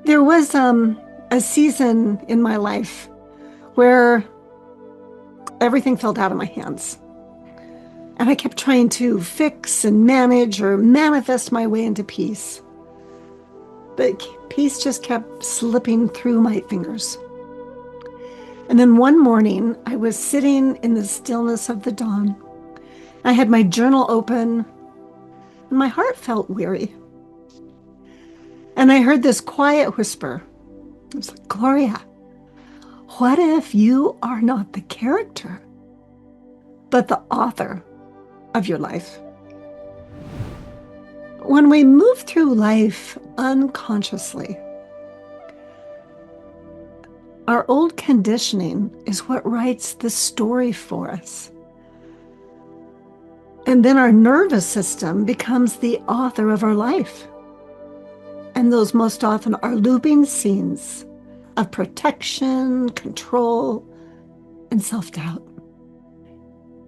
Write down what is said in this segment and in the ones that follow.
There was a season in my life where everything fell out of my hands. And I kept trying to fix and manage or manifest my way into peace. But peace just kept slipping through my fingers. And then one morning, I was sitting in the stillness of the dawn. I had my journal open, and my heart felt weary. And I heard this quiet whisper. It was like, Gloria, what if you are not the character, but the author of your life? When we move through life unconsciously, our old conditioning is what writes the story for us. And then our nervous system becomes the author of our life. And those most often are looping scenes of protection, control, and self-doubt.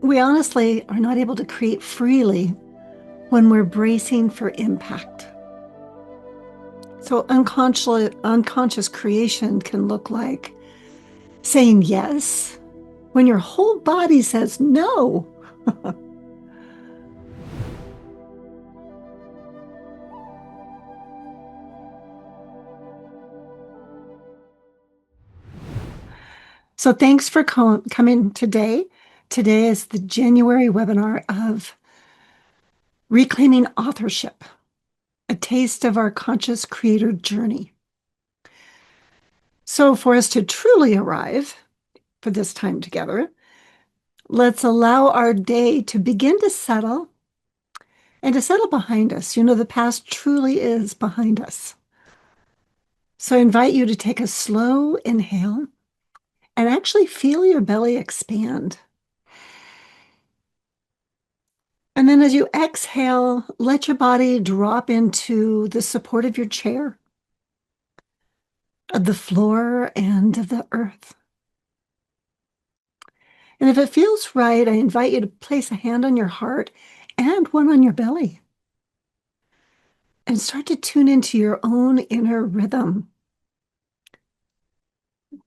We honestly are not able to create freely when we're bracing for impact. So unconscious creation can look like saying yes when your whole body says no. So thanks for coming today. Today is the January webinar of Reclaiming Authorship, a taste of our conscious creator journey. So for us to truly arrive for this time together, let's allow our day to begin to settle and to settle behind us. You know, the past truly is behind us. So I invite you to take a slow inhale and actually feel your belly expand. And then as you exhale, let your body drop into the support of your chair, of the floor, and of the earth. And if it feels right, I invite you to place a hand on your heart and one on your belly and start to tune into your own inner rhythm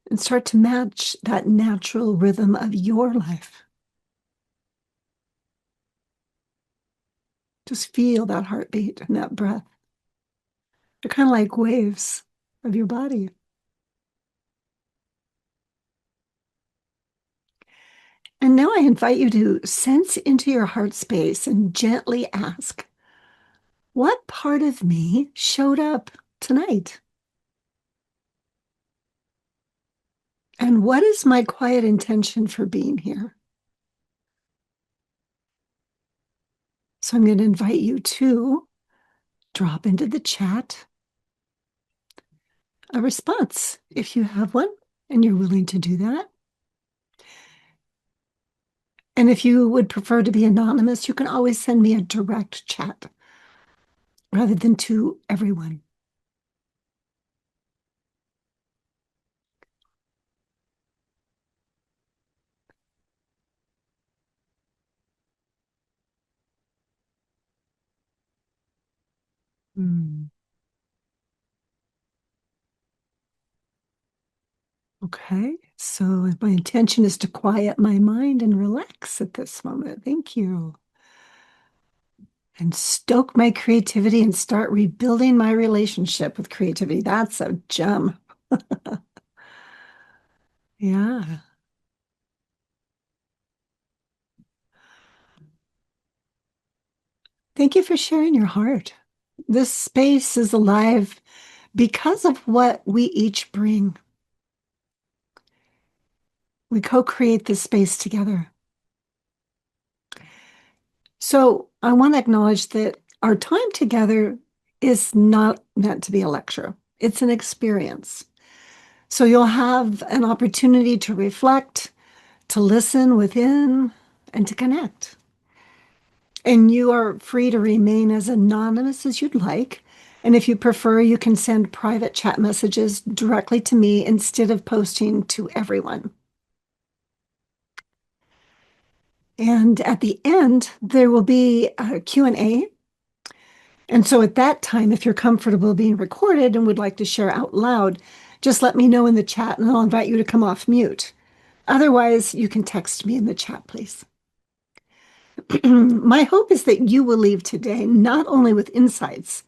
and start to match that natural rhythm of your life. Just feel that heartbeat and that breath. They're kind of like waves of your body. And now I invite you to sense into your heart space and gently ask, what part of me showed up tonight? And what is my quiet intention for being here? So I'm going to invite you to drop into the chat a response if you have one and you're willing to do that. And if you would prefer to be anonymous, you can always send me a direct chat rather than to everyone. Hmm. Okay, so my intention is to quiet my mind and relax at this moment. Thank you. And stoke my creativity and start rebuilding my relationship with creativity. That's a gem. Yeah. Thank you for sharing your heart. This space is alive because of what we each bring. We co-create this space together. So I want to acknowledge that our time together is not meant to be a lecture. It's an experience. So you'll have an opportunity to reflect, to listen within, and to connect. And you are free to remain as anonymous as you'd like. And if you prefer, you can send private chat messages directly to me instead of posting to everyone. And at the end, there will be a Q&A. And so at that time, if you're comfortable being recorded and would like to share out loud, just let me know in the chat and I'll invite you to come off mute. Otherwise, you can text me in the chat, please. My hope is that you will leave today not only with insights,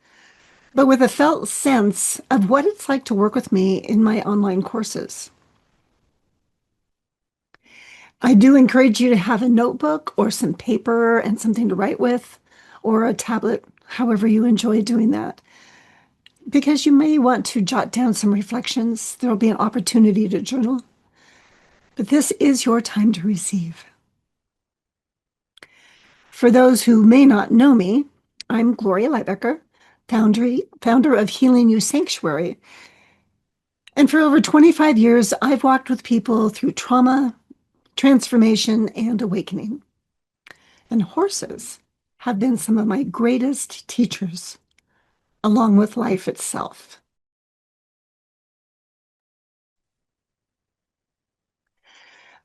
but with a felt sense of what it's like to work with me in my online courses. I do encourage you to have a notebook or some paper and something to write with, or a tablet, however you enjoy doing that, because you may want to jot down some reflections. There'll be an opportunity to journal, but this is your time to receive. For those who may not know me, I'm Gloria Lybecker, founder of Healing You Sanctuary. And for over 25 years, I've walked with people through trauma, transformation, and awakening. And horses have been some of my greatest teachers, along with life itself.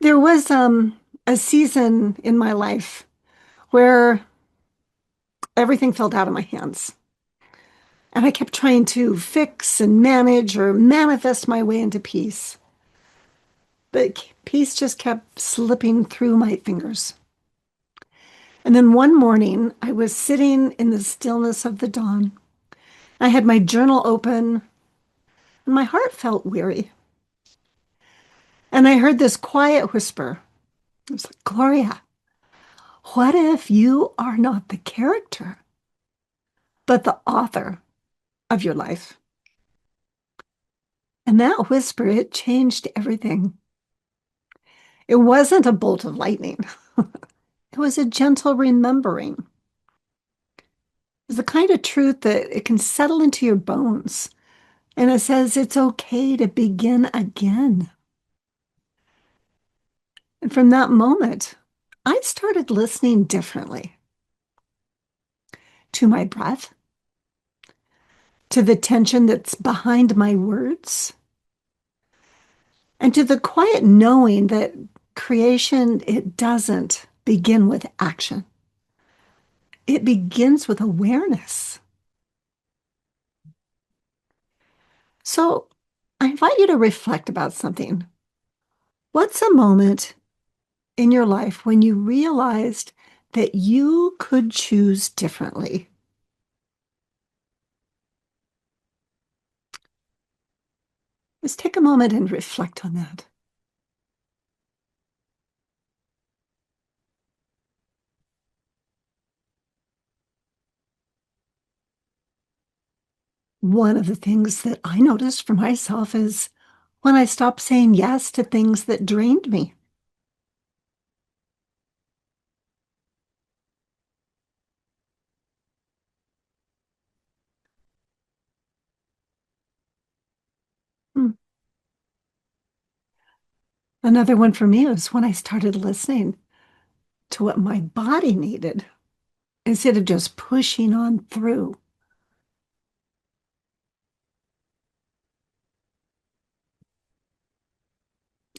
There was a season in my life where everything fell out of my hands. And I kept trying to fix and manage or manifest my way into peace. But peace just kept slipping through my fingers. And then one morning, I was sitting in the stillness of the dawn. I had my journal open, and my heart felt weary. And I heard this quiet whisper. It was like, Gloria, what if you are not the character, but the author of your life? And that whisper, it changed everything. It wasn't a bolt of lightning. It was a gentle remembering. It's the kind of truth that it can settle into your bones. And it says it's okay to begin again. And from that moment, I started listening differently to my breath, to the tension that's behind my words, and to the quiet knowing that creation, it doesn't begin with action. It begins with awareness. So I invite you to reflect about something. What's a moment in your life when you realized that you could choose differently? Just take a moment and reflect on that. One of the things that I noticed for myself is when I stopped saying yes to things that drained me. Hmm. Another one for me was when I started listening to what my body needed instead of just pushing on through.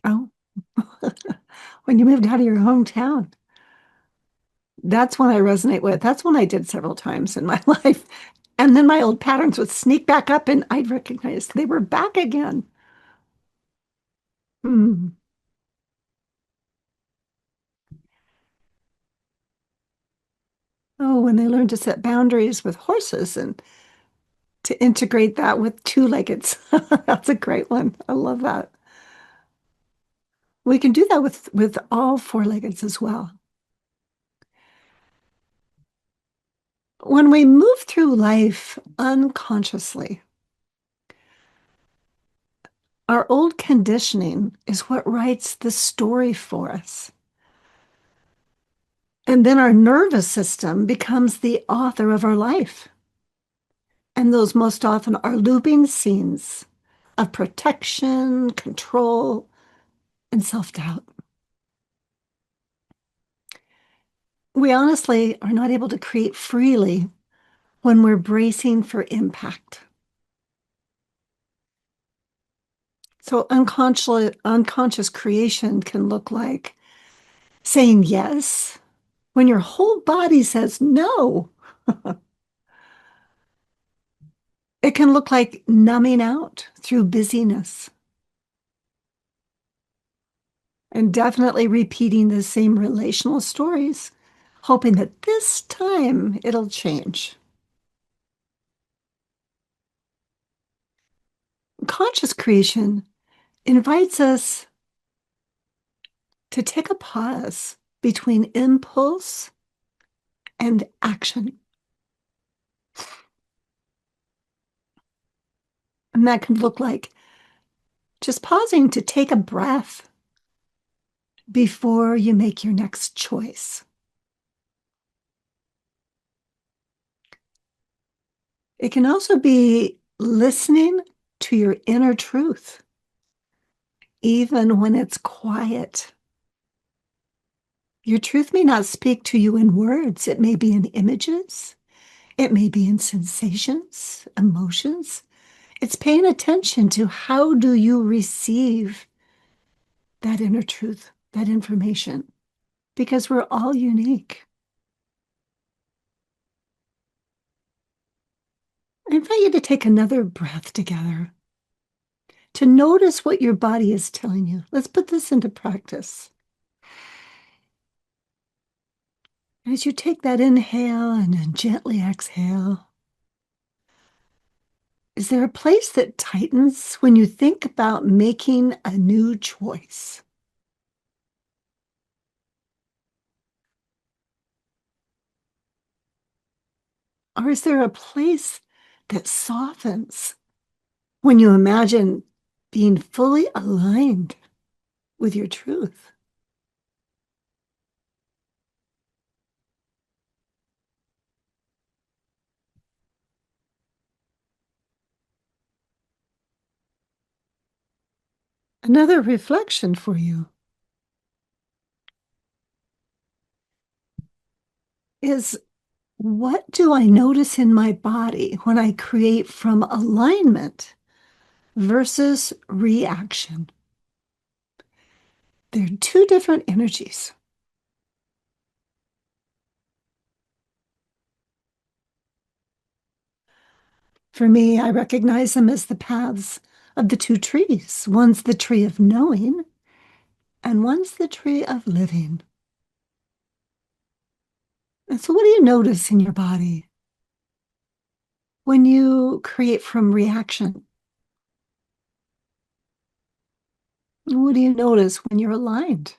Oh, when you moved out of your hometown, that's when I resonate with. That's when I did several times in my life. And then my old patterns would sneak back up and I'd recognize they were back again. Hmm. Oh, when they learn to set boundaries with horses and to integrate that with two-leggeds. That's a great one. I love that. We can do that with all four-leggeds as well. When we move through life unconsciously, our old conditioning is what writes the story for us. And then our nervous system becomes the author of our life. And those most often are looping scenes of protection, control, and self-doubt. We honestly are not able to create freely when we're bracing for impact. So unconscious creation can look like saying yes when your whole body says no. can look like numbing out through busyness and definitely repeating the same relational stories, hoping that this time it'll change. Conscious creation invites us to take a pause between impulse and action. And that can look like just pausing to take a breath before you make your next choice. It can also be listening to your inner truth, even when it's quiet. Your truth may not speak to you in words. It may be in images. It may be in sensations, emotions. It's paying attention to how do you receive that inner truth, that information, because we're all unique. I invite you to take another breath together, to notice what your body is telling you. Let's put this into practice. As you take that inhale and then gently exhale, is there a place that tightens when you think about making a new choice? Or is there a place that softens when you imagine being fully aligned with your truth? Another reflection for you is, what do I notice in my body when I create from alignment versus reaction? They're two different energies. For me, I recognize them as the paths of the two trees. One's the tree of knowing, and one's the tree of living. And so, what do you notice in your body when you create from reaction? What do you notice when you're aligned?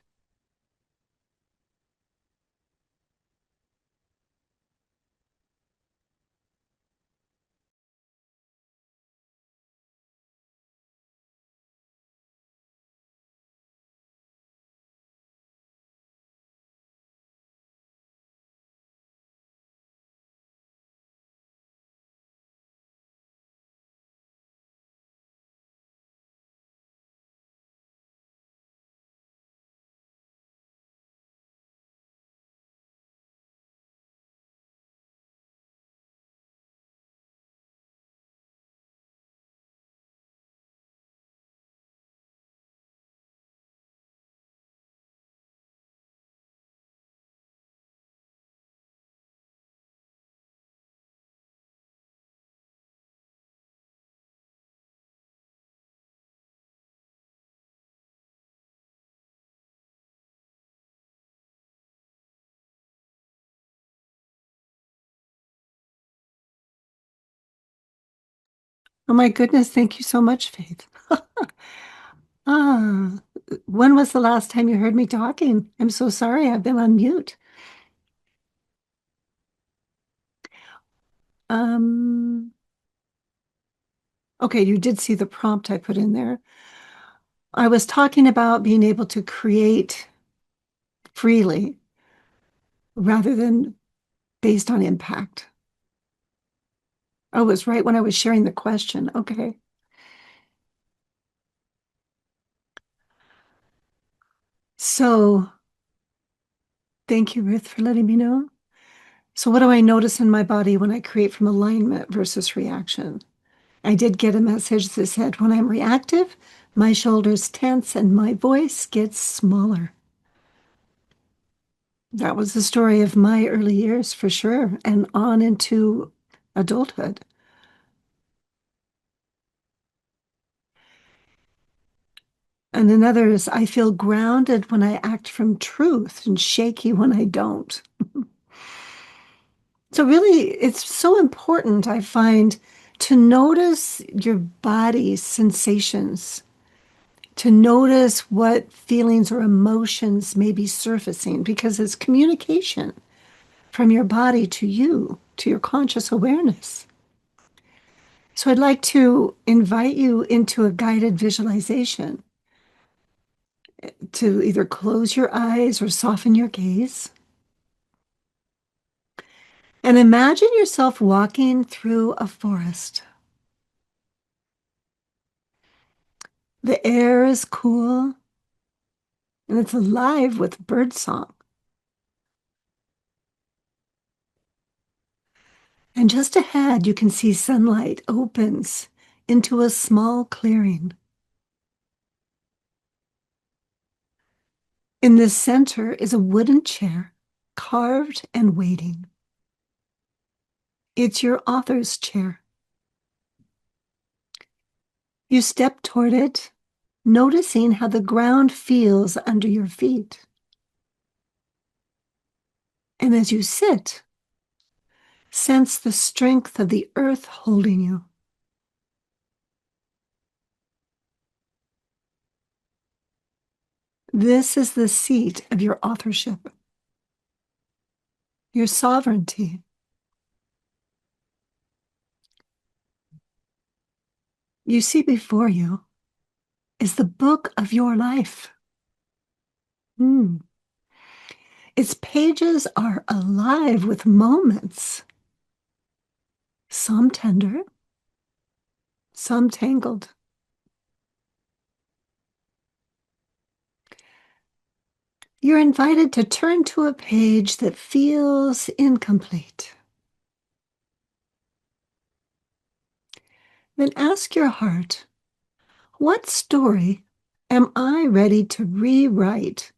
Oh my goodness, thank you so much, Faith. Ah, when was the last time you heard me talking? I'm so sorry, I've been on mute. Um, okay, you did see the prompt I put in there. I was talking about being able to create freely rather than based on impact. Oh, it was right when I was sharing the question. Okay. So thank you, Ruth, for letting me know. So what do I notice in my body when I create from alignment versus reaction? I did get a message that said, when I'm reactive, my shoulders tense and my voice gets smaller. That was the story of my early years for sure, and on into adulthood. And in others, I feel grounded when I act from truth and shaky when I don't. So, really, it's so important, I find, to notice your body's sensations, to notice what feelings or emotions may be surfacing, because it's communication from your body to you, to your conscious awareness. So, I'd like to invite you into a guided visualization to either close your eyes or soften your gaze. And imagine yourself walking through a forest. The air is cool and it's alive with birdsong. And just ahead, you can see sunlight opens into a small clearing. In the center is a wooden chair, carved and waiting. It's your author's chair. You step toward it, noticing how the ground feels under your feet. And as you sit, sense the strength of the earth holding you. This is the seat of your authorship, your sovereignty. You see before you is the book of your life. Mm. Its pages are alive with moments, some tender, some tangled. You're invited to turn to a page that feels incomplete. Then ask your heart, what story am I ready to rewrite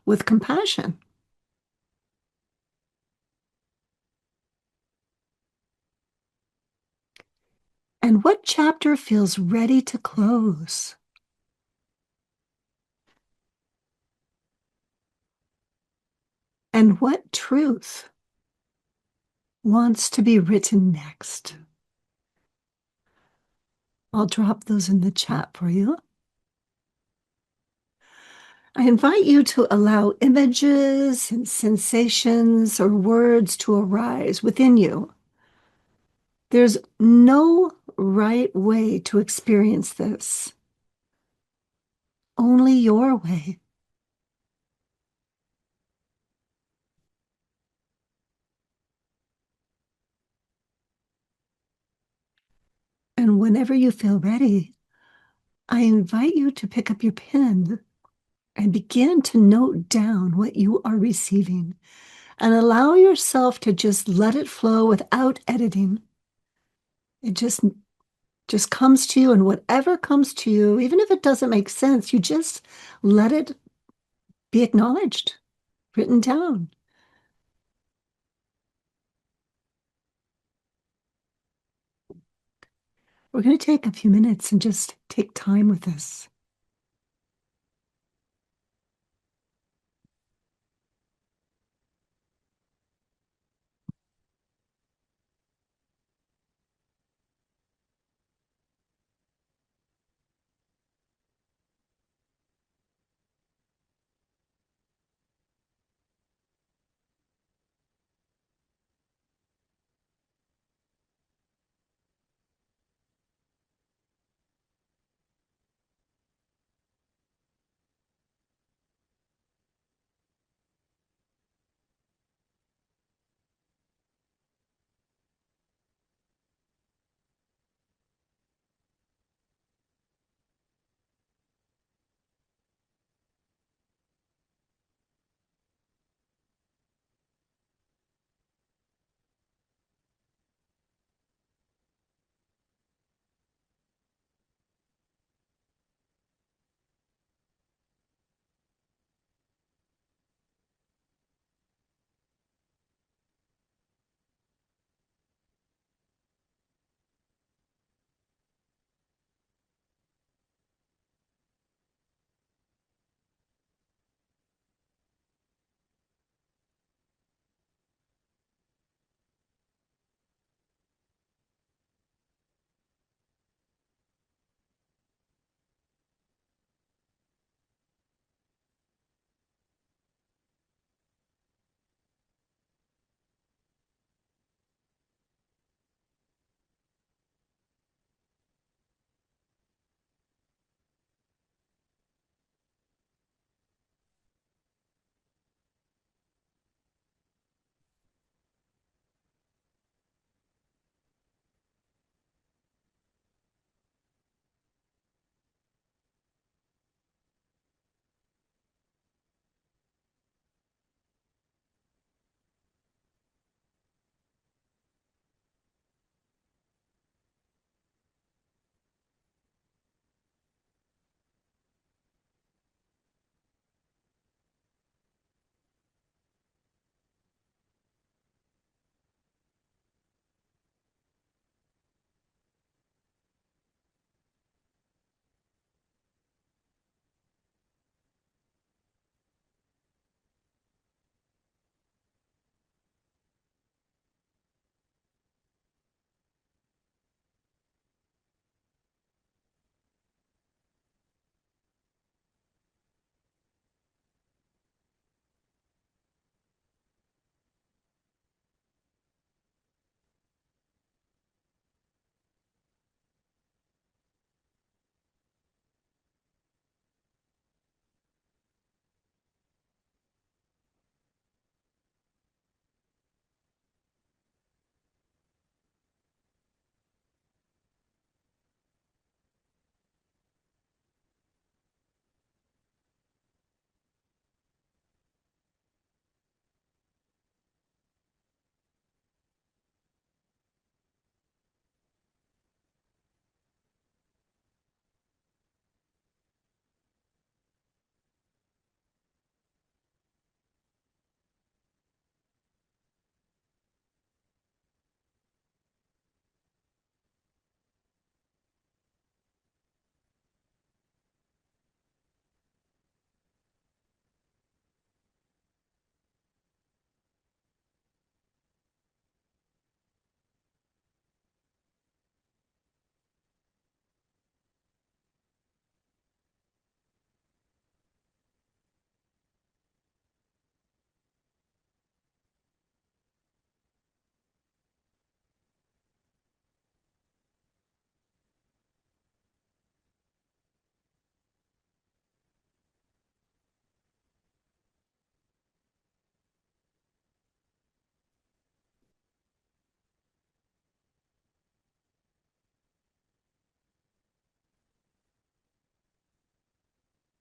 with compassion? And what chapter feels ready to close? And what truth wants to be written next? I'll drop those in the chat for you. I invite you to allow images and sensations or words to arise within you. There's no right way to experience this, only your way. And whenever you feel ready, I invite you to pick up your pen and begin to note down what you are receiving and allow yourself to just let it flow without editing. It just comes to you, and whatever comes to you, even if it doesn't make sense, you just let it be acknowledged, written down. We're going to take a few minutes and just take time with this.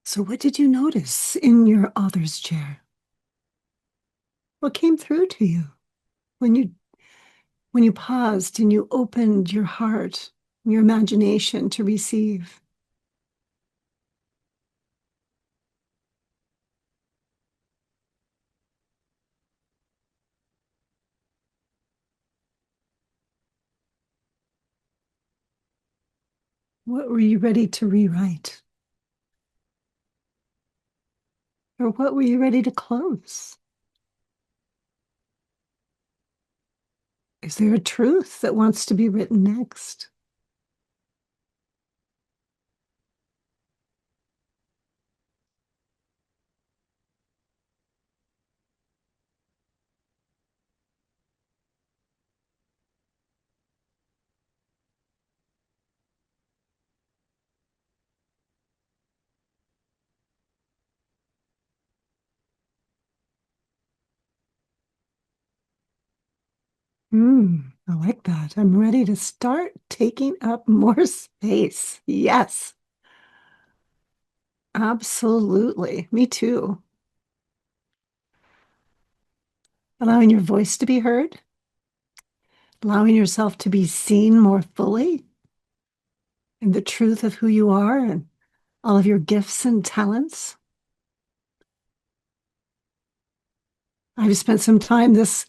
So, what did you notice in your author's chair? What came through to you when you paused and you opened your heart, your imagination to receive? What were you ready to rewrite? Or what were you ready to close? Is there a truth that wants to be written next? I like that. I'm ready to start taking up more space. Yes, absolutely. Me too. Allowing your voice to be heard, allowing yourself to be seen more fully in the truth of who you are and all of your gifts and talents. I've spent some time this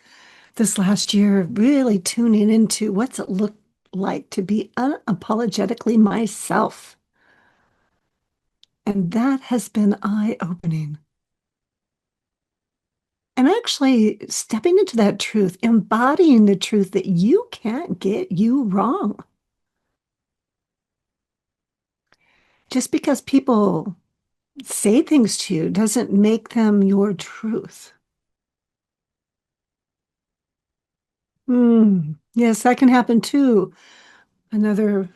last year really tuning into what's it look like to be unapologetically myself. And that has been eye-opening. And actually stepping into that truth, embodying the truth that you can't get you wrong. Just because people say things to you doesn't make them your truth. Yes, that can happen too. Another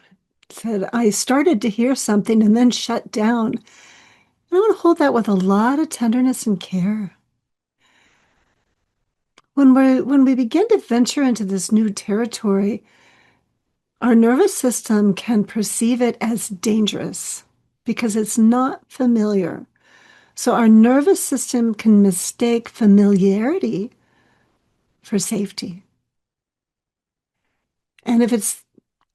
said, I started to hear something and then shut down. And I want to hold that with a lot of tenderness and care. When we begin to venture into this new territory, our nervous system can perceive it as dangerous because it's not familiar. So our nervous system can mistake familiarity for safety. And if it's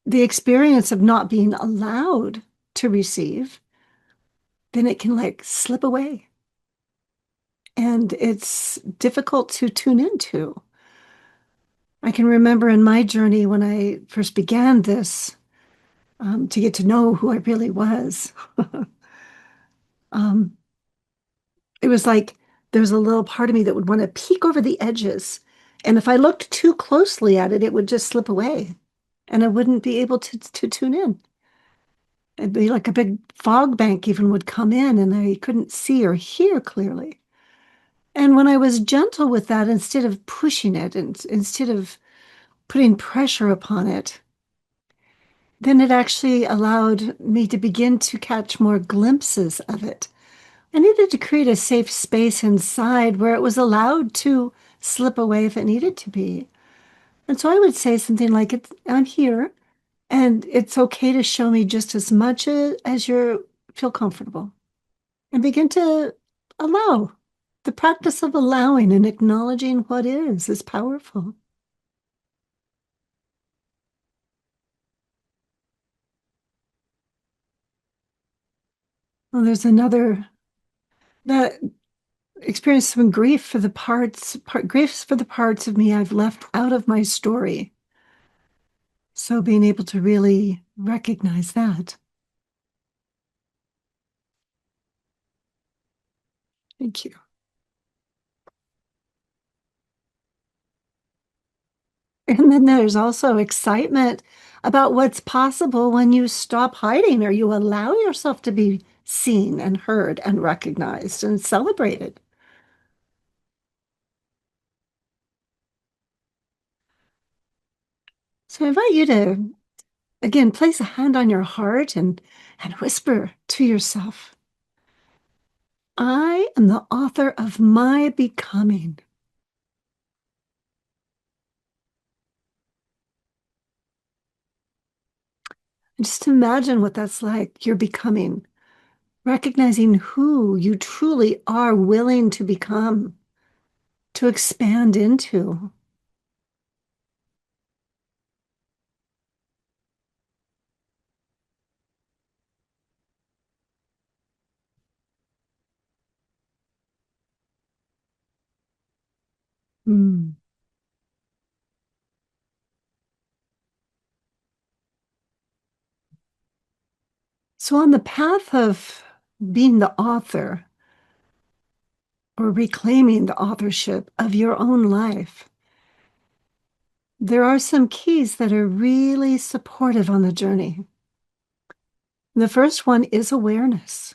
the experience of not being allowed to receive, then it can like slip away. And it's difficult to tune into. I can remember in my journey when I first began this, to get to know who I really was, um, it was like there was a little part of me that would want to peek over the edges. And if I looked too closely at it, it would just slip away and I wouldn't be able to tune in. It'd be like a big fog bank even would come in and I couldn't see or hear clearly. And when I was gentle with that, instead of pushing it and instead of putting pressure upon it, then it actually allowed me to begin to catch more glimpses of it. I needed to create a safe space inside where it was allowed to slip away if it needed to be. And so I would say something like, I'm here, and it's okay to show me just as much as you feel comfortable. And begin to allow. The practice of allowing and acknowledging what is powerful. Well, there's another that experience some grief for the griefs for the parts of me I've left out of my story. So being able to really recognize that. Thank you. And then there's also excitement about what's possible when you stop hiding or you allow yourself to be seen and heard and recognized and celebrated. So I invite you to, again, place a hand on your heart and whisper to yourself, I am the author of my becoming. And just imagine what that's like. You're becoming. recognizing who you truly are willing to become, to expand into. Mm. So, on the path of being the author or reclaiming the authorship of your own life, there are some keys that are really supportive on the journey. The first one is awareness,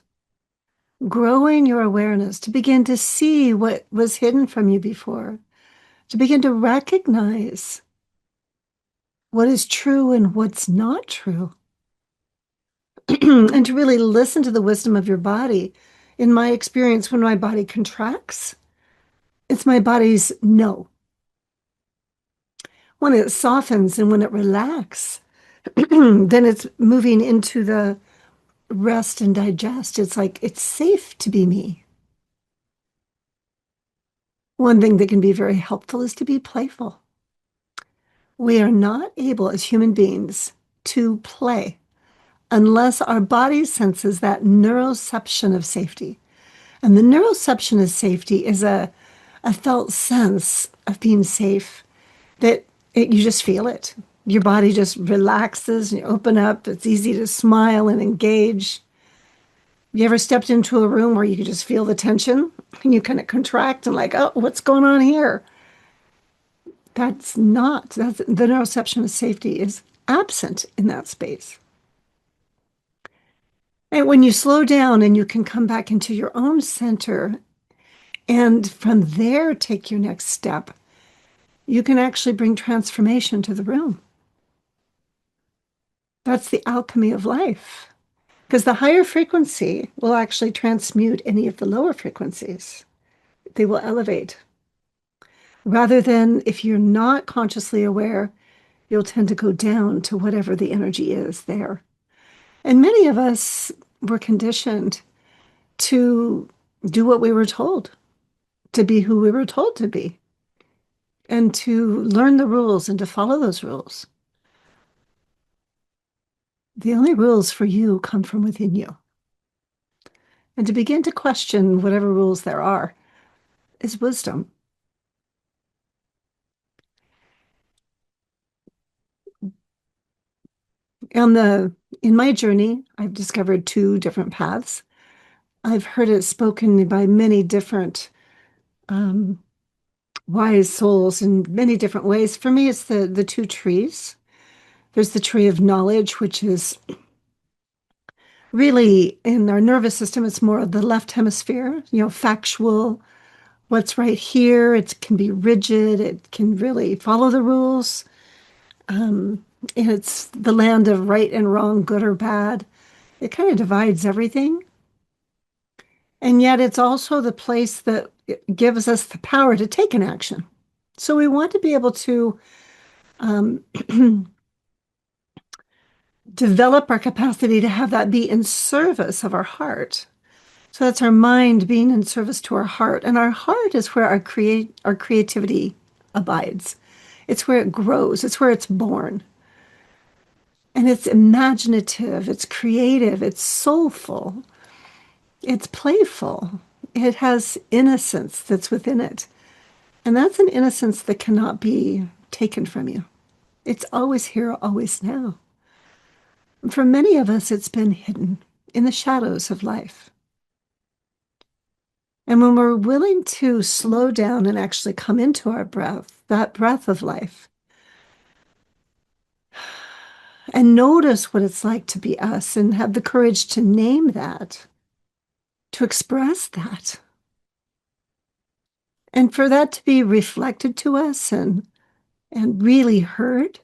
growing your awareness to begin to see what was hidden from you before, to begin to recognize what is true and what's not true, and to really listen to the wisdom of your body. In my experience, when my body contracts, it's my body's no. When it softens and when it relaxes, then it's moving into the rest and digest. It's like it's safe to be me. One thing that can be very helpful is to be playful. We are not able as human beings to play unless our body senses that neuroception of safety. And the neuroception of safety is a felt sense of being safe that you just feel it. Your body just relaxes and you open up. It's easy to smile and engage. You ever stepped into a room where you could just feel the tension and you kind of contract and like, oh, what's going on here? That's the neuroception of safety is absent in that space. And when you slow down and you can come back into your own center and from there take your next step, you can actually bring transformation to the room. That's the alchemy of life. Because the higher frequency will actually transmute any of the lower frequencies. They will elevate. Rather than if you're not consciously aware, you'll tend to go down to whatever the energy is there. And many of us were conditioned to do what we were told, to be who we were told to be, and to learn the rules and to follow those rules. The only rules for you come from within you. And to begin to question whatever rules there are is wisdom. On the in my journey, I've discovered two different paths. I've heard it spoken by many different um, wise souls in many different ways. For me, it's the two trees. There's the tree of knowledge, which is really in our nervous system, it's more of the left hemisphere, factual, what's right here. It can be rigid. It can really follow the rules. It's the land of right and wrong, good or bad. It kind of divides everything. And yet it's also the place that gives us the power to take an action. So we want to be able to um, develop our capacity to have that be in service of our heart. So that's our mind being in service to our heart. And our heart is where our creativity abides. It's where it grows. It's where it's born. And it's imaginative, it's creative, it's soulful, it's playful. It has innocence that's within it. And that's an innocence that cannot be taken from you. It's always here, always now. For many of us, it's been hidden in the shadows of life. And when we're willing to slow down and actually come into our breath, that breath of life, and notice what it's like to be us and have the courage to name that, to express that, and for that to be reflected to us and really heard,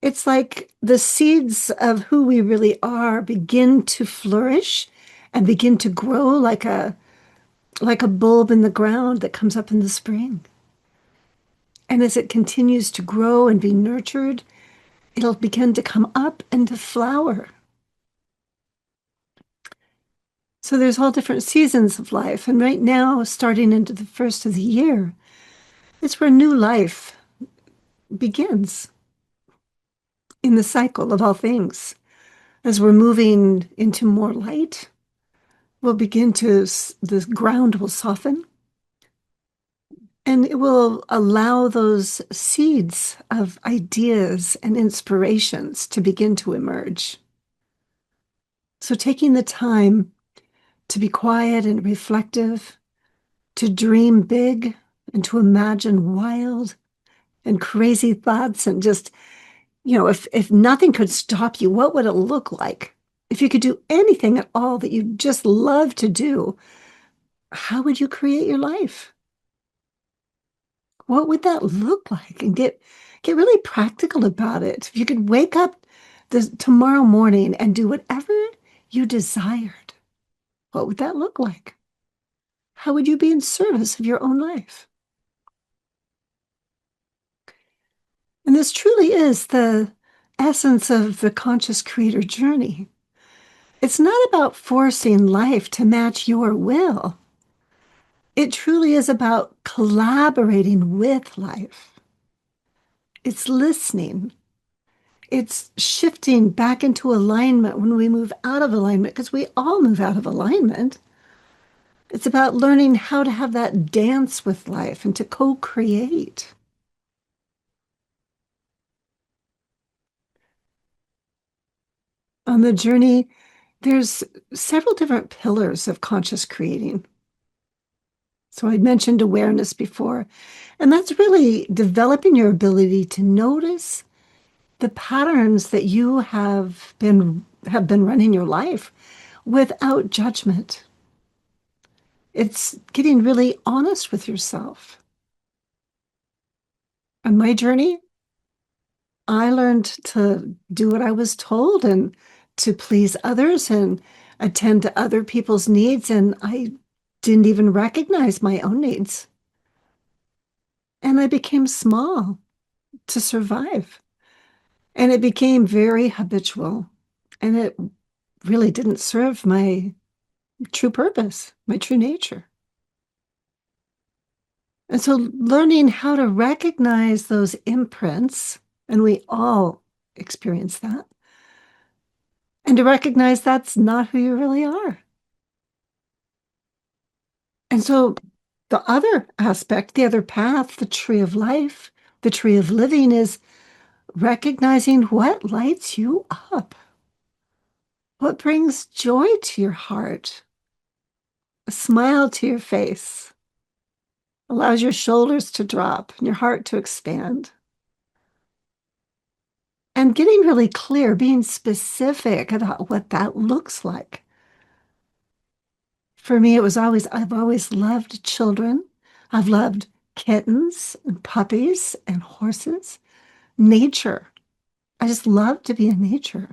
it's like the seeds of who we really are begin to flourish and begin to grow like a bulb in the ground that comes up in the spring. And as it continues to grow and be nurtured, it'll begin to come up and to flower. So there's all different seasons of life. And right now, starting into the first of the year, it's where new life begins in the cycle of all things. As we're moving into more light, we'll begin to, the ground will soften and it will allow those seeds of ideas and inspirations to begin to emerge. So taking the time to be quiet and reflective, to dream big and to imagine wild and crazy thoughts and just, if nothing could stop you, what would it look like? If you could do anything at all that you just love to do, how would you create your life? What would that look like? And get really practical about it. If you could wake up tomorrow morning and do whatever you desired, what would that look like? How would you be in service of your own life? And this truly is the essence of the conscious creator journey. It's not about forcing life to match your will. It truly is about collaborating with life. It's listening. It's shifting back into alignment when we move out of alignment, because we all move out of alignment. It's about learning how to have that dance with life and to co-create. On the journey, there's several different pillars of conscious creating. So I mentioned awareness before, and that's really developing your ability to notice the patterns that you have been running your life without judgment. It's getting really honest with yourself. On my journey, I learned to do what I was told and to please others and attend to other people's needs, and I didn't even recognize my own needs. And I became small to survive. And it became very habitual. And it really didn't serve my true purpose, my true nature. And so learning how to recognize those imprints, and we all experience that, and to recognize that's not who you really are. And so the other aspect, the other path, the tree of life, the tree of living is recognizing what lights you up, what brings joy to your heart, a smile to your face, allows your shoulders to drop and your heart to expand. And getting really clear, being specific about what that looks like. For me, I've always loved children. I've loved kittens and puppies and horses, nature. I just love to be in nature.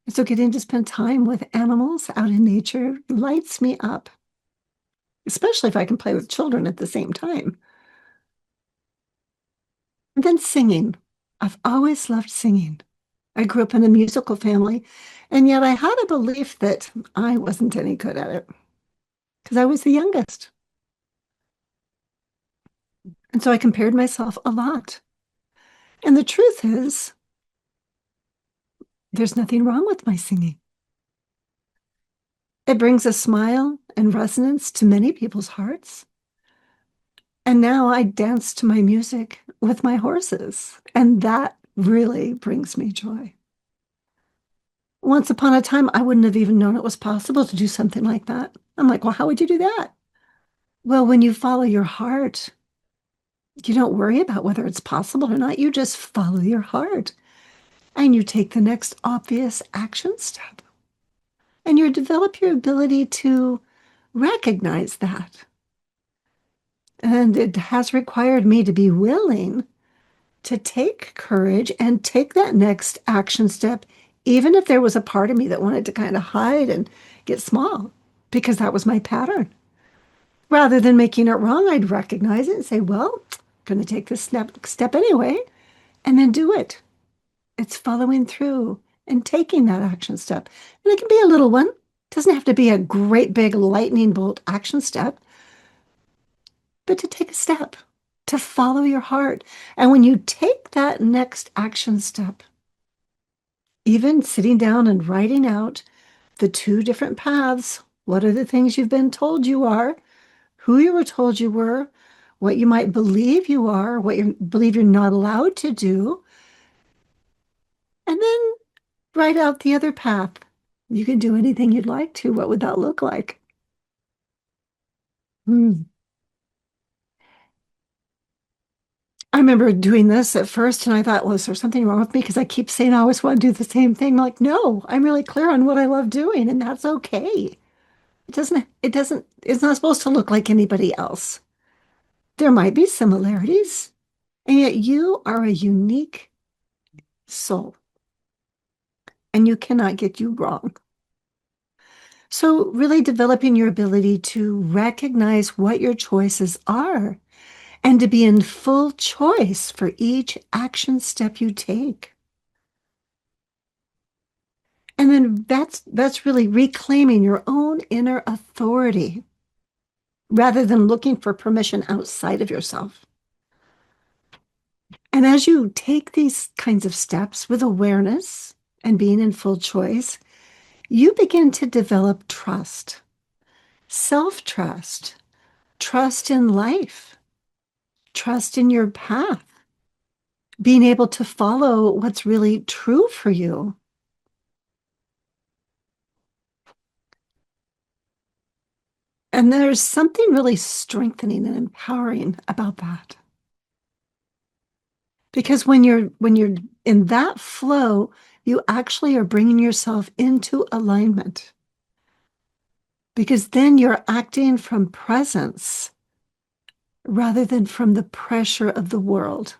And so getting to spend time with animals out in nature lights me up, especially if I can play with children at the same time. And then singing. I've always loved singing. I grew up in a musical family, and yet I had a belief that I wasn't any good at it because I was the youngest. And so I compared myself a lot. And the truth is, there's nothing wrong with my singing. It brings a smile and resonance to many people's hearts. And now I dance to my music with my horses, and that really brings me joy. Once upon a time, I wouldn't have even known it was possible to do something like that. I'm like, well, how would you do that? Well, when you follow your heart, you don't worry about whether it's possible or not. You just follow your heart and you take the next obvious action step. And you develop your ability to recognize that. And it has required me to be willing to take courage and take that next action step, even if there was a part of me that wanted to kind of hide and get small, because that was my pattern. Rather than making it wrong, I'd recognize it and say, well, I'm going to take this step anyway, and then do it. It's following through. and taking that action step. And it can be a little one. It doesn't have to be a great big lightning bolt action step, but to take a step, to follow your heart. And when you take that next action step, even sitting down and writing out the two different paths, what are the things you've been told you are, who you were told you were, what you might believe you are, what you believe you're not allowed to do, and then write out the other path. You can do anything you'd like to. What would that look like? Hmm. I remember doing this at first, and I thought, well, is there something wrong with me? Because I keep saying I always want to do the same thing. I'm like, no, I'm really clear on what I love doing, and that's okay. It's not supposed to look like anybody else. There might be similarities, and yet you are a unique soul, and you cannot get you wrong. So, really developing your ability to recognize what your choices are and to be in full choice for each action step you take. And then that's really reclaiming your own inner authority rather than looking for permission outside of yourself. And as you take these kinds of steps with awareness and being in full choice, you begin to develop trust, self-trust, trust in life, trust in your path, being able to follow what's really true for you. And there's something really strengthening and empowering about that. Because when you're in that flow, you actually are bringing yourself into alignment. Because then you're acting from presence rather than from the pressure of the world.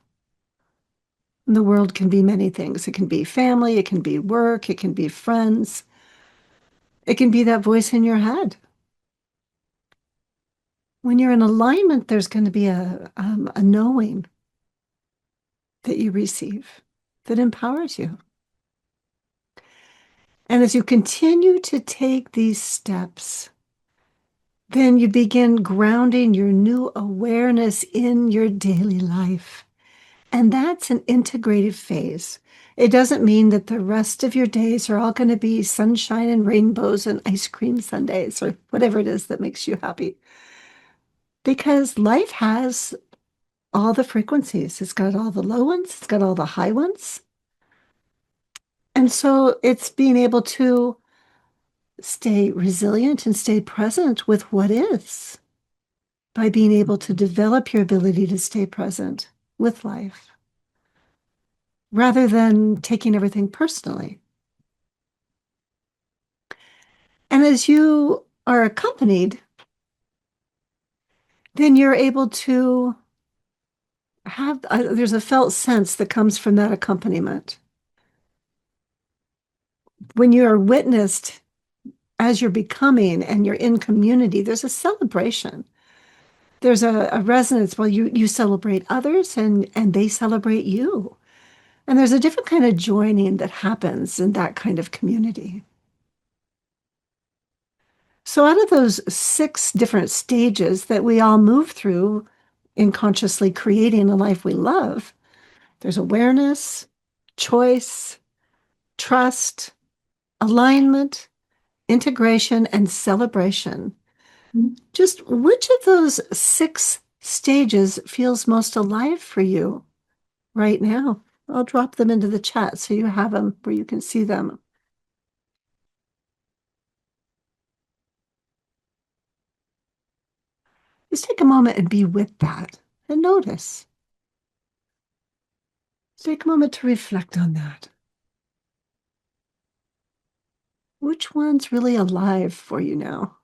And the world can be many things. It can be family, it can be work, it can be friends. It can be that voice in your head. When you're in alignment, there's going to be a knowing that you receive that empowers you. And as you continue to take these steps, then you begin grounding your new awareness in your daily life. And that's an integrative phase. It doesn't mean that the rest of your days are all going to be sunshine and rainbows and ice cream sundaes or whatever it is that makes you happy. Because life has all the frequencies. It's got all the low ones, it's got all the high ones. And so it's being able to stay resilient and stay present with what is by being able to develop your ability to stay present with life rather than taking everything personally. And as you are accompanied, then you're able to have, there's a felt sense that comes from that accompaniment. When you are witnessed as you're becoming and you're in community, there's a celebration. There's a resonance. Well, you celebrate others and they celebrate you. And there's a different kind of joining that happens in that kind of community. So out of those 6 different stages that we all move through in consciously creating a life we love, there's awareness, choice, trust, alignment, integration, and celebration. Just which of those 6 stages feels most alive for you right now? I'll drop them into the chat so you have them where you can see them. Just take a moment and be with that and notice. Take a moment to reflect on that. Which one's really alive for you now?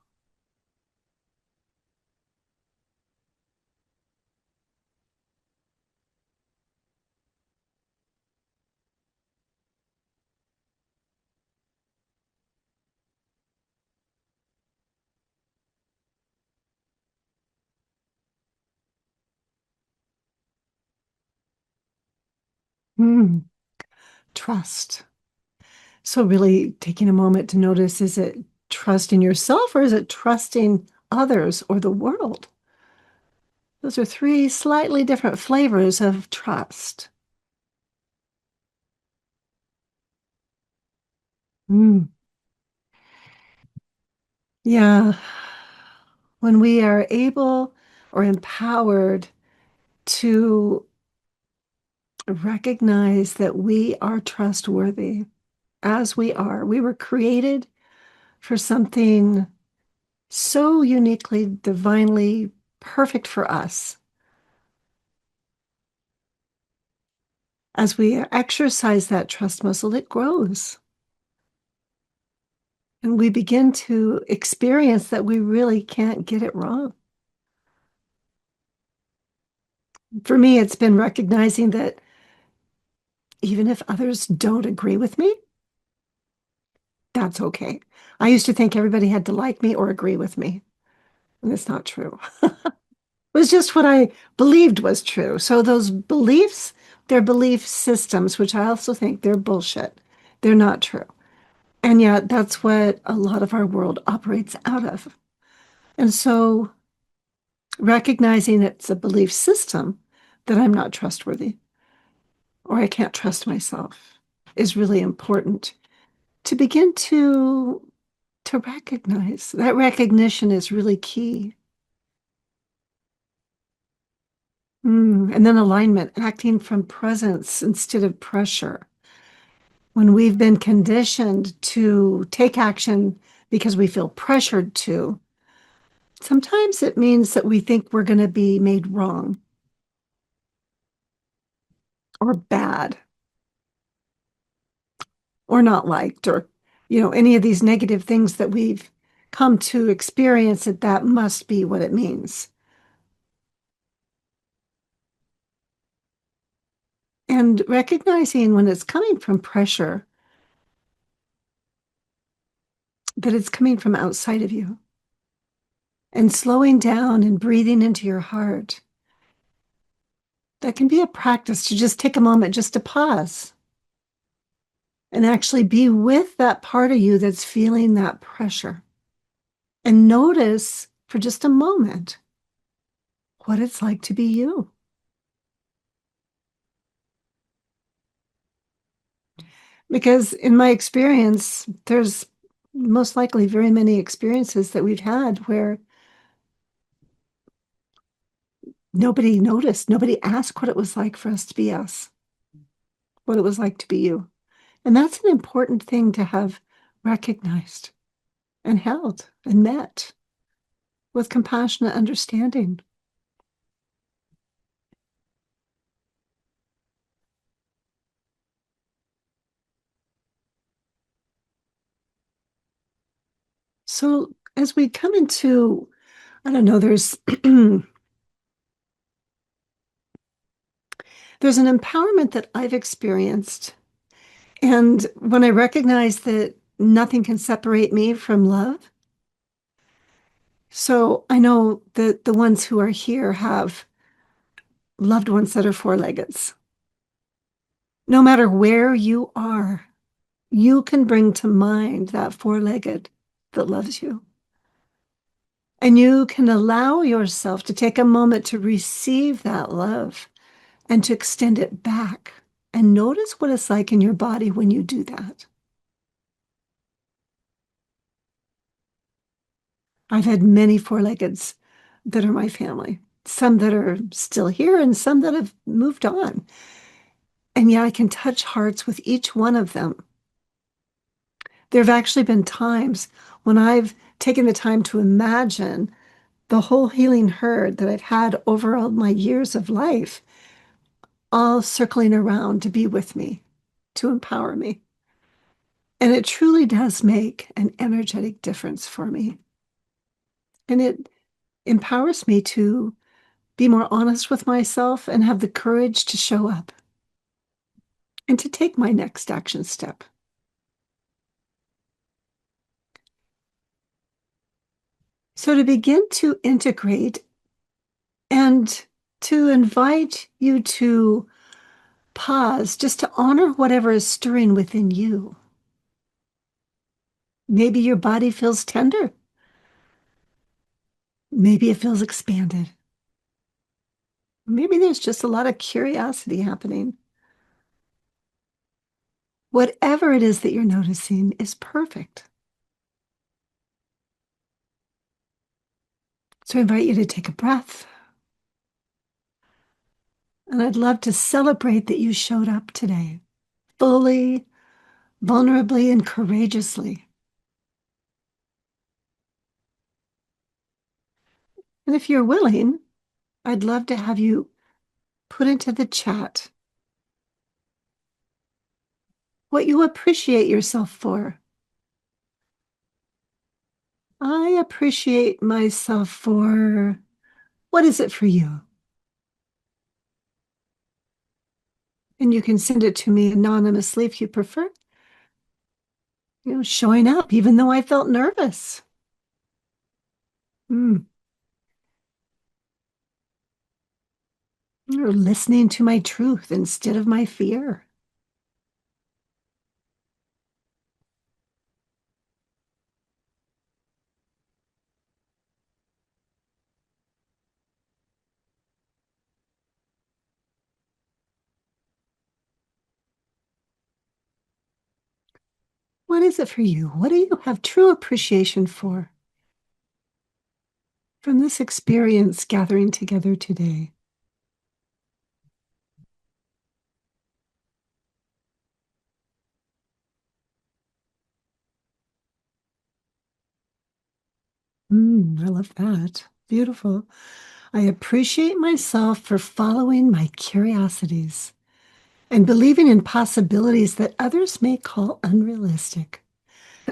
Hmm. Trust. So, really taking a moment to notice, is it trust in yourself or is it trusting others or the world? Those are three slightly different flavors of trust. Mm, yeah. When we are able or empowered to recognize that we are trustworthy as we are, we were created for something so uniquely, divinely perfect for us. As we exercise that trust muscle, it grows. And we begin to experience that we really can't get it wrong. For me, it's been recognizing that even if others don't agree with me, that's okay. I used to think everybody had to like me or agree with me, and it's not true. It was just what I believed was true. So those beliefs, they're belief systems, which I also think they're bullshit. They're not true. And yet that's what a lot of our world operates out of. And so recognizing it's a belief system that I'm not trustworthy or I can't trust myself is really important to begin to recognize. That recognition is really key. And then alignment, acting from presence instead of pressure. When we've been conditioned to take action because we feel pressured to, sometimes it means that we think we're going to be made wrong or bad or not liked or, any of these negative things that we've come to experience that that must be what it means. And recognizing when it's coming from pressure, that it's coming from outside of you and slowing down and breathing into your heart. That can be a practice to just take a moment just to pause and actually be with that part of you that's feeling that pressure and notice for just a moment what it's like to be you. Because in my experience, there's most likely very many experiences that we've had where nobody noticed, nobody asked what it was like for us to be us, what it was like to be you. And that's an important thing to have recognized and held and met with compassionate understanding. So as we come into, I don't know, there's there's an empowerment that I've experienced. And when I recognize that nothing can separate me from love, so I know that the ones who are here have loved ones that are four-legged. No matter where you are, you can bring to mind that four-legged that loves you. And you can allow yourself to take a moment to receive that love and to extend it back. And notice what it's like in your body when you do that. I've had many four-leggeds that are my family, some that are still here and some that have moved on. And yet I can touch hearts with each one of them. There have actually been times when I've taken the time to imagine the whole healing herd that I've had over all my years of life, all circling around to be with me, to empower me. And it truly does make an energetic difference for me. And it empowers me to be more honest with myself and have the courage to show up and to take my next action step. So to begin to integrate and to invite you to pause, just to honor whatever is stirring within you. Maybe your body feels tender. Maybe it feels expanded. Maybe there's just a lot of curiosity happening. Whatever it is that you're noticing is perfect. So I invite you to take a breath. And I'd love to celebrate that you showed up today fully, vulnerably, and courageously. And if you're willing, I'd love to have you put into the chat what you appreciate yourself for. I appreciate myself for, what is it for you? And you can send it to me anonymously if you prefer. Showing up, even though I felt nervous. Mm. Or listening to my truth instead of my fear. What is it for you? What do you have true appreciation for from this experience gathering together today? I love that. Beautiful. I appreciate myself for following my curiosities and believing in possibilities that others may call unrealistic.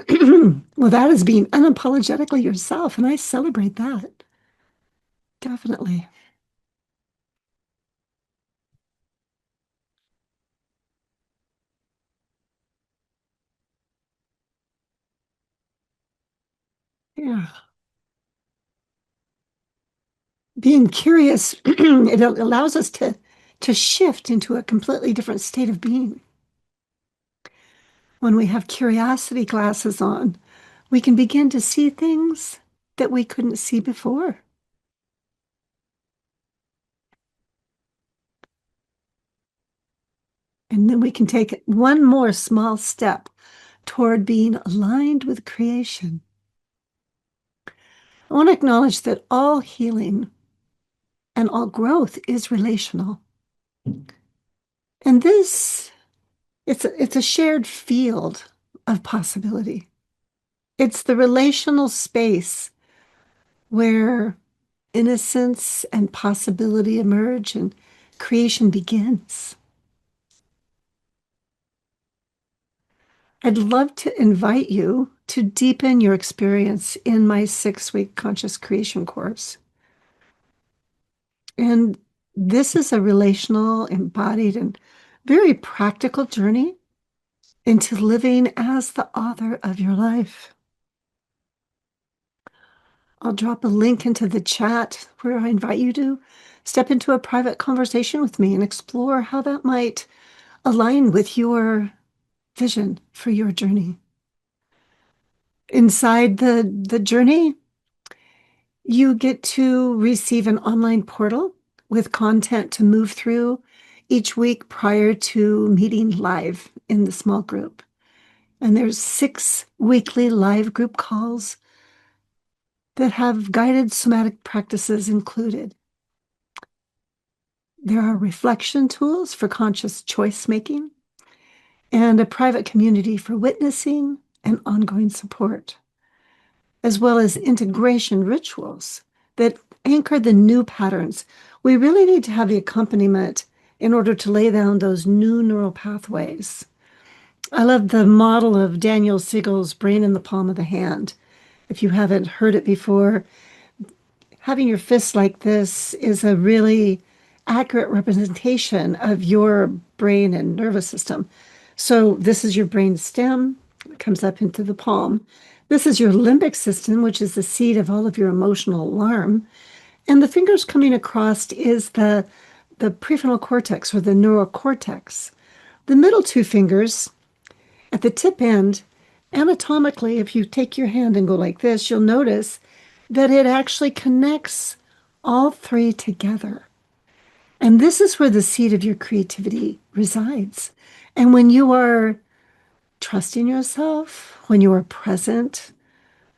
Well, that is being unapologetically yourself, and I celebrate that. Definitely. Yeah. Being curious, it allows us to shift into a completely different state of being. When we have curiosity glasses on, we can begin to see things that we couldn't see before. And then we can take one more small step toward being aligned with creation. I want to acknowledge that all healing and all growth is relational. And this, it's a shared field of possibility. It's the relational space where innocence and possibility emerge and creation begins. I'd love to invite you to deepen your experience in my 6-week conscious creation course. And this is a relational, embodied, and very practical journey into living as the author of your life. I'll drop a link into the chat where I invite you to step into a private conversation with me and explore how that might align with your vision for your journey. Inside the journey, you get to receive an online portal with content to move through each week prior to meeting live in the small group. And there's 6 weekly live group calls that have guided somatic practices included. There are reflection tools for conscious choice making and a private community for witnessing and ongoing support, as well as integration rituals that anchor the new patterns. We really need to have the accompaniment in order to lay down those new neural pathways. I love the model of Daniel Siegel's brain in the palm of the hand. If you haven't heard it before, having your fists like this is a really accurate representation of your brain and nervous system. So this is your brain stem, it comes up into the palm. This is your limbic system, which is the seat of all of your emotional alarm. And the fingers coming across is the prefrontal cortex or the neural cortex. The middle 2 fingers at the tip end, Anatomically, if you take your hand and go like this, you'll notice that it actually connects all three together. And this is where the seed of your creativity resides. And when you are trusting yourself, when you are present,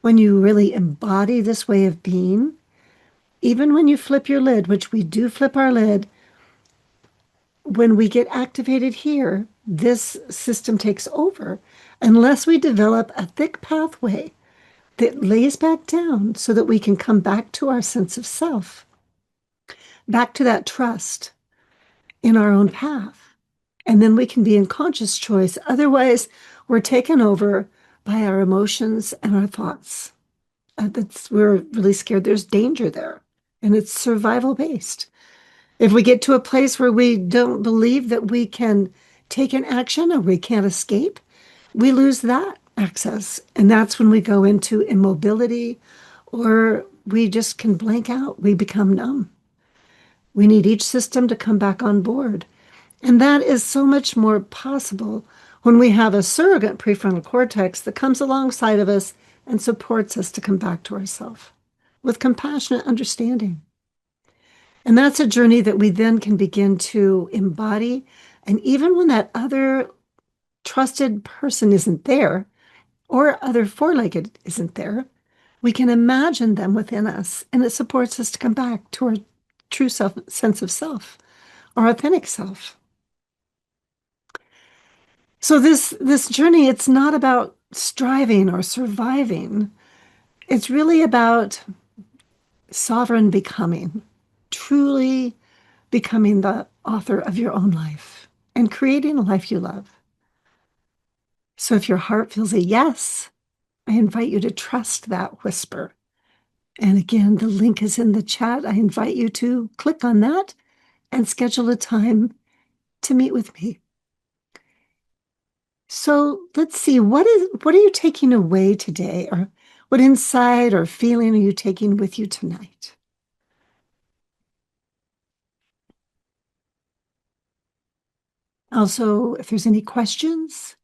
when you really embody this way of being, even when you flip your lid, which we do flip our lid, when we get activated here, this system takes over unless we develop a thick pathway that lays back down so that we can come back to our sense of self, back to that trust in our own path. And then we can be in conscious choice. Otherwise, we're taken over by our emotions and our thoughts. We're really scared. There's danger there, and it's survival based. If we get to a place where we don't believe that we can take an action or we can't escape, we lose that access. And that's when we go into immobility or we just can blank out. We become numb. We need each system to come back on board. And that is so much more possible when we have a surrogate prefrontal cortex that comes alongside of us and supports us to come back to ourselves with compassionate understanding. And that's a journey that we then can begin to embody. And even when that other trusted person isn't there, or other four-legged isn't there, we can imagine them within us, and it supports us to come back to our true self, sense of self, our authentic self. So this journey, it's not about striving or surviving. It's really about sovereign becoming, truly becoming the author of your own life and creating a life you love. So if your heart feels a yes, I invite you to trust that whisper. And again, the link is in the chat. I invite you to click on that and schedule a time to meet with me. So let's see, what are you taking away today, or what insight or feeling are you taking with you tonight? Also, if there's any questions,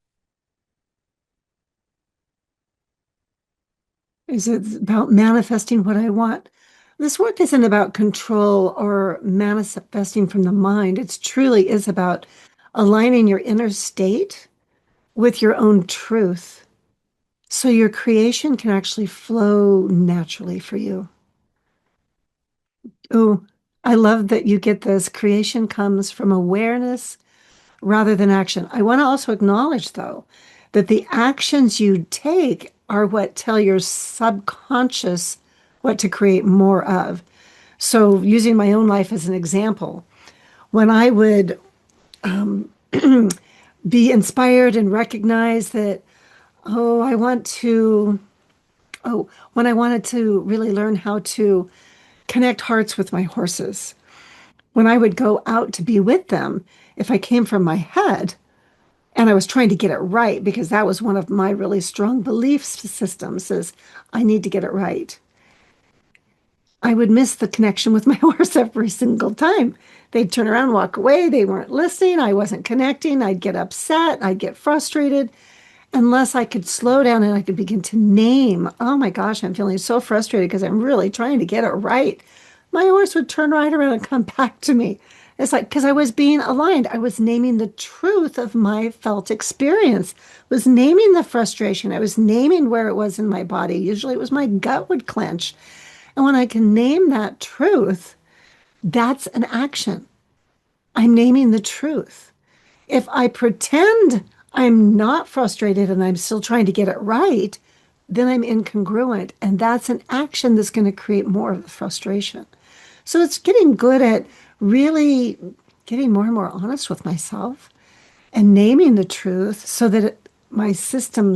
is it about manifesting what I want? This work isn't about control or manifesting from the mind. It truly is about aligning your inner state with your own truth so your creation can actually flow naturally for you. Oh, I love that you get this. Creation comes from awareness rather than action. I want to also acknowledge, though, that the actions you take are what tell your subconscious what to create more of. So, using my own life as an example, when I would be inspired and recognize that, oh, when I wanted to really learn how to connect hearts with my horses, when I would go out to be with them, if I came from my head, and I was trying to get it right because that was one of my really strong belief systems is I need to get it right. I would miss the connection with my horse every single time. They'd turn around, walk away. They weren't listening. I wasn't connecting. I'd get upset. I'd get frustrated unless I could slow down and I could begin to name, oh my gosh, I'm feeling so frustrated because I'm really trying to get it right. My horse would turn right around and come back to me. It's like, because I was being aligned. I was naming the truth of my felt experience, was naming the frustration. I was naming where it was in my body. Usually it was my gut would clench. And when I can name that truth, that's an action. I'm naming the truth. If I pretend I'm not frustrated and I'm still trying to get it right, then I'm incongruent. And that's an action that's going to create more of the frustration. So it's getting good at really getting more and more honest with myself and naming the truth so that my system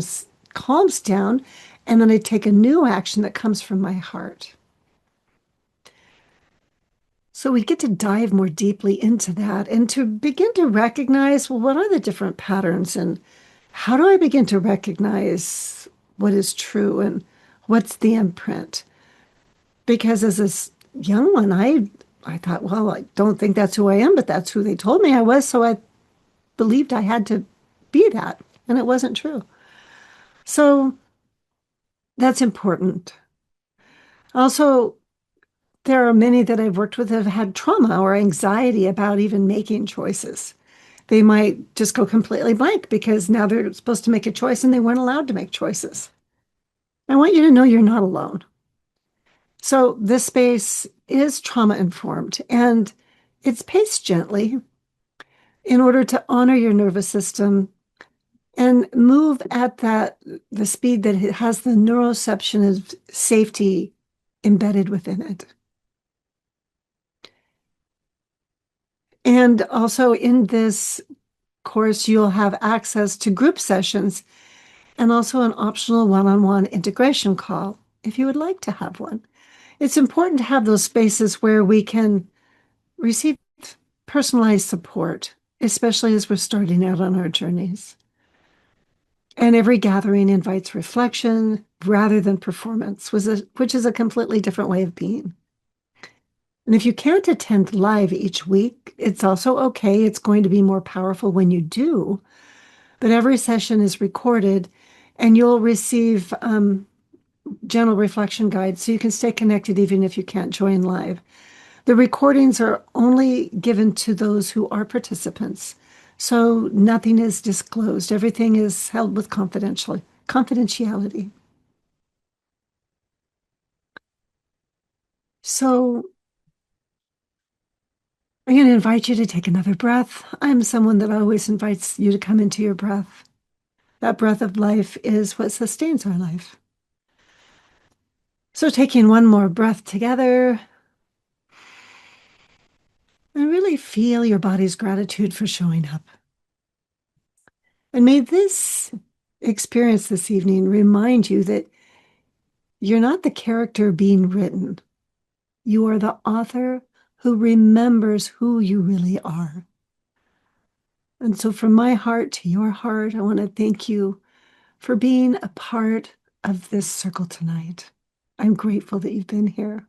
calms down. And then I take a new action that comes from my heart. So we get to dive more deeply into that and to begin to recognize, well, what are the different patterns and how do I begin to recognize what is true and what's the imprint? Because as a young one, I thought, well, I don't think that's who I am, but that's who they told me I was. So I believed I had to be that. And it wasn't true. So that's important. Also, there are many that I've worked with that have had trauma or anxiety about even making choices. They might just go completely blank because now they're supposed to make a choice and they weren't allowed to make choices. I want you to know you're not alone. So this space is trauma informed and it's paced gently in order to honor your nervous system and move at the speed that it has the neuroception of safety embedded within it. And also in this course, you'll have access to group sessions and also an optional one-on-one integration call if you would like to have one. It's important to have those spaces where we can receive personalized support, especially as we're starting out on our journeys. And every gathering invites reflection rather than performance, which is a completely different way of being. And if you can't attend live each week, it's also okay. It's going to be more powerful when you do. But every session is recorded and you'll receive gentle reflection guides so you can stay connected even if you can't join live. The recordings are only given to those who are participants. So nothing is disclosed. Everything is held with confidentiality. So I'm going to invite you to take another breath. I'm someone that always invites you to come into your breath. That breath of life is what sustains our life. So taking one more breath together and really feel your body's gratitude for showing up. And may this experience this evening remind you that you're not the character being written. You are the author who remembers who you really are. And so from my heart to your heart, I want to thank you for being a part of this circle tonight. I'm grateful that you've been here.